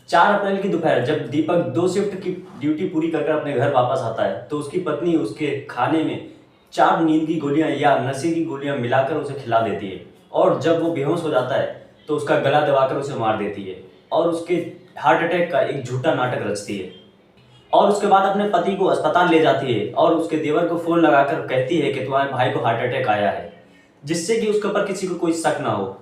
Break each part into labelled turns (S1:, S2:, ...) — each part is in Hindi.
S1: 4 अप्रैल की दोपहर जब दीपक 2 शिफ्ट की ड्यूटी पूरी कर अपने घर वापस आता है तो उसकी पत्नी उसके खाने में 4 नींद की गोलियां या नशे की गोलियां मिलाकर उसे खिला देती है और जब वो बेहोश हो जाता है तो उसका गला दबाकर उसे मार देती है और उसके हार्ट अटैक का एक झूठा नाटक रचती है और उसके बाद अपने पति को अस्पताल ले जाती है और उसके देवर को फोन लगाकर कहती है कि तुम्हारे भाई को हार्ट अटैक आया है, जिससे कि उसके ऊपर किसी को कोई शक ना हो।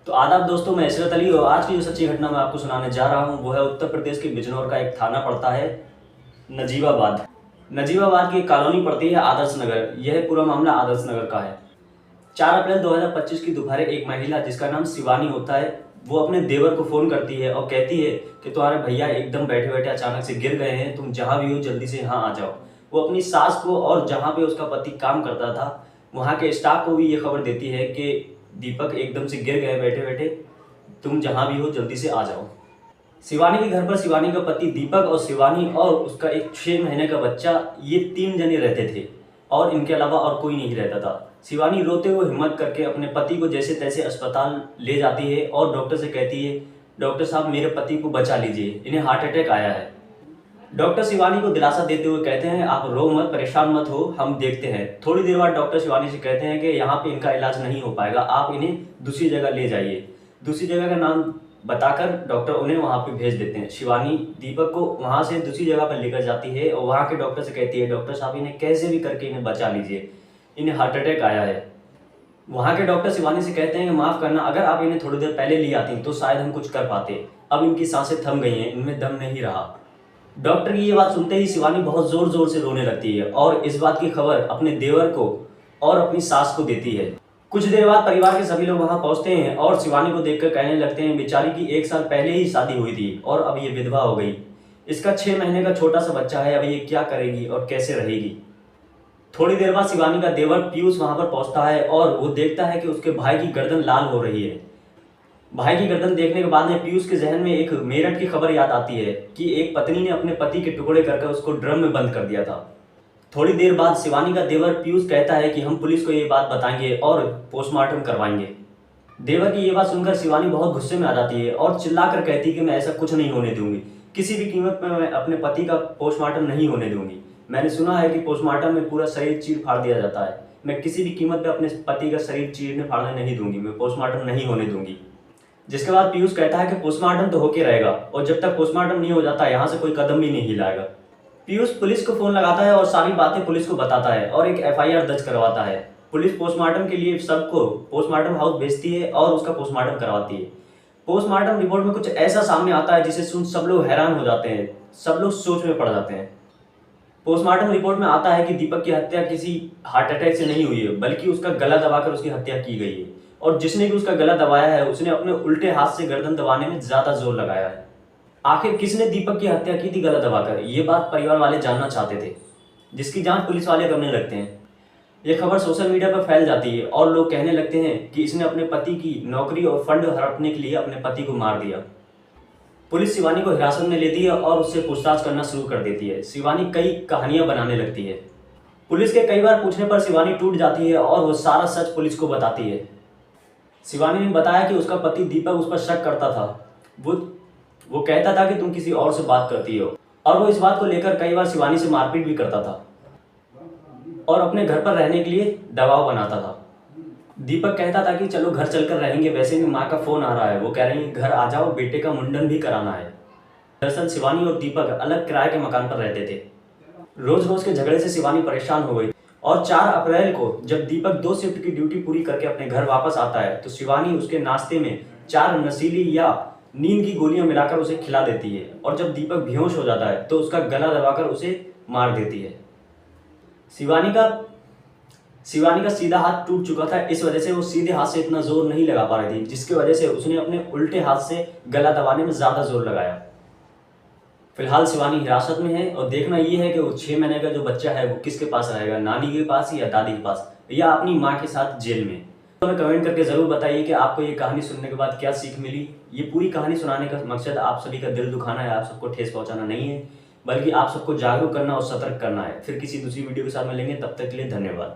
S1: तो आदाब दोस्तों, मैं इशरत अली और आज की जो सच्ची घटना मैं आपको सुनाने जा रहा हूँ वो है उत्तर प्रदेश के बिजनौर का एक थाना पड़ता है नजीबाबाद। नजीबाबाद की एक कॉलोनी पड़ती है आदर्श नगर। यह पूरा मामला आदर्श नगर का है। 4 अप्रैल 2025 की दोपहर एक महिला जिसका नाम शिवानी होता है वो अपने देवर को फ़ोन करती है और कहती है कि तुम्हारे भैया एकदम बैठे बैठे अचानक से गिर गए हैं, तुम जहाँ भी हो जल्दी से यहाँ आ जाओ। वो अपनी सास को और जहाँ पे उसका पति काम करता था वहाँ के स्टाफ को भी ये खबर देती है कि दीपक एकदम से गिर गए बैठे बैठे, तुम जहाँ भी हो जल्दी से आ जाओ। शिवानी के घर पर शिवानी का पति दीपक और शिवानी और उसका एक 6 महीने का बच्चा, ये 3 जने रहते थे और इनके अलावा और कोई नहीं रहता था। शिवानी रोते हुए हिम्मत करके अपने पति को जैसे तैसे अस्पताल ले जाती है और डॉक्टर से कहती है, डॉक्टर साहब मेरे पति को बचा लीजिए, इन्हें हार्ट अटैक आया है। डॉक्टर शिवानी को दिलासा देते हुए कहते हैं आप रो मत, परेशान मत हो, हम देखते हैं। थोड़ी देर बाद डॉक्टर शिवानी से कहते हैं कि यहाँ पे इनका इलाज नहीं हो पाएगा, आप इन्हें दूसरी जगह ले जाइए। दूसरी जगह का नाम बताकर डॉक्टर उन्हें वहाँ पे भेज देते हैं। शिवानी दीपक को वहाँ से दूसरी जगह पर लेकर जाती है और वहाँ के डॉक्टर से कहती है, डॉक्टर साहब इन्हें कैसे भी करके इन्हें बचा लीजिए, इन्हें हार्ट अटैक आया है। वहाँ के डॉक्टर शिवानी से कहते हैं कि माफ़ करना, अगर आप इन्हें थोड़ी देर पहले ले आती तो शायद हम कुछ कर पाते, अब इनकी सांसें थम गई हैं, इनमें दम नहीं रहा। डॉक्टर की ये बात सुनते ही शिवानी बहुत ज़ोर ज़ोर से रोने लगती है और इस बात की खबर अपने देवर को और अपनी सास को देती है। कुछ देर बाद परिवार के सभी लोग वहां पहुंचते हैं और शिवानी को देखकर कहने लगते हैं, बेचारी की 1 साल पहले ही शादी हुई थी और अब ये विधवा हो गई, इसका 6 महीने का छोटा सा बच्चा है, अब ये क्या करेगी और कैसे रहेगी। थोड़ी देर बाद शिवानी का देवर पीयूष वहां पर पहुंचता है और वो देखता है कि उसके भाई की गर्दन लाल हो रही है। भाई की गर्दन देखने के बाद में पीयूष के जहन में एक मेरठ की खबर याद आती है कि एक पत्नी ने अपने पति के टुकड़े करके उसको ड्रम में बंद कर दिया था। थोड़ी देर बाद शिवानी का देवर पीयूष कहता है कि हम पुलिस को ये बात बताएंगे और पोस्टमार्टम करवाएंगे। देवर की ये बात सुनकर शिवानी बहुत गुस्से में आ जाती है और चिल्लाकर कहती है कि मैं ऐसा कुछ नहीं होने दूंगी, किसी भी कीमत पर मैं अपने पति का पोस्टमार्टम नहीं होने दूंगी। मैंने सुना है कि पोस्टमार्टम में पूरा शरीर चीर फाड़ दिया जाता है, मैं किसी भी कीमत पर अपने पति का शरीर चीरने फाड़ने नहीं दूंगी, मैं पोस्टमार्टम नहीं होने दूंगी। जिसके बाद पीयूष कहता है कि पोस्टमार्टम तो होके रहेगा और जब तक पोस्टमार्टम नहीं हो जाता यहाँ से कोई कदम भी नहीं हिलाएगा। पीयूष पुलिस को फोन लगाता है और सारी बातें पुलिस को बताता है और एक एफआईआर दर्ज करवाता है। पुलिस पोस्टमार्टम के लिए सबको पोस्टमार्टम हाउस भेजती है और उसका पोस्टमार्टम करवाती है। पोस्टमार्टम रिपोर्ट में कुछ ऐसा सामने आता है जिसे सुन सब लोग हैरान हो जाते हैं, सब लोग सोच में पड़ जाते हैं। पोस्टमार्टम रिपोर्ट में आता है कि दीपक की हत्या किसी हार्ट अटैक से नहीं हुई है, बल्कि उसका गला दबाकर उसकी हत्या की गई है और जिसने भी उसका गला दबाया है उसने अपने उल्टे हाथ से गर्दन दबाने में ज्यादा जोर लगाया है। आखिर किसने दीपक की हत्या की थी गला दबाकर, ये बात परिवार वाले जानना चाहते थे, जिसकी जांच पुलिस वाले करने लगते हैं। ये खबर सोशल मीडिया पर फैल जाती है और लोग कहने लगते हैं कि इसने अपने पति की नौकरी और फंड हड़पने के लिए अपने पति को मार दिया। पुलिस शिवानी को हिरासत में लेती है और उससे पूछताछ करना शुरू कर देती है। शिवानी कई कहानियां बनाने लगती है। पुलिस के कई बार पूछने पर शिवानी टूट जाती है और वो सारा सच पुलिस को बताती है। शिवानी ने बताया कि उसका पति दीपक उस पर शक करता था। वो कहता था कि तुम किसी और से बात करती हो और वो इस बात को लेकर कई बार शिवानी से मारपीट भी करता था और अपने घर पर रहने के लिए दबाव बनाता था। दीपक कहता था कि चलो घर चलकर रहेंगे, वैसे भी माँ का फोन आ रहा है, वो कह रही है घर आ जाओ, बेटे का मुंडन भी कराना है। दरअसल शिवानी और दीपक अलग किराए के मकान पर रहते थे। रोज रोज के झगड़े से शिवानी परेशान हो गई और 4 अप्रैल को जब दीपक 2 शिफ्ट की ड्यूटी पूरी करके अपने घर वापस आता है तो शिवानी उसके नाश्ते में 4 नशीली या नींद की गोलियां मिलाकर उसे खिला देती है और जब दीपक बेहोश हो जाता है तो उसका गला दबाकर उसे मार देती है। शिवानी का सीधा हाथ टूट चुका था, इस वजह से वो सीधे हाथ से इतना जोर नहीं लगा पा रही थी, जिसकी वजह से उसने अपने उल्टे हाथ से गला दबाने में ज्यादा जोर लगाया। फिलहाल शिवानी हिरासत में है और देखना ये है कि वो 6 महीने का जो बच्चा है वो किसके पास रहेगा, नानी के पास या दादी के पास या अपनी माँ के साथ जेल में। तो हमें कमेंट करके ज़रूर बताइए कि आपको ये कहानी सुनने के बाद क्या सीख मिली। ये पूरी कहानी सुनाने का मकसद आप सभी का दिल दुखाना है, आप सबको ठेस पहुंचाना नहीं है, बल्कि आप सबको जागरूक करना और सतर्क करना है। फिर किसी दूसरी वीडियो के साथ मिलेंगे, तब तक के लिए धन्यवाद।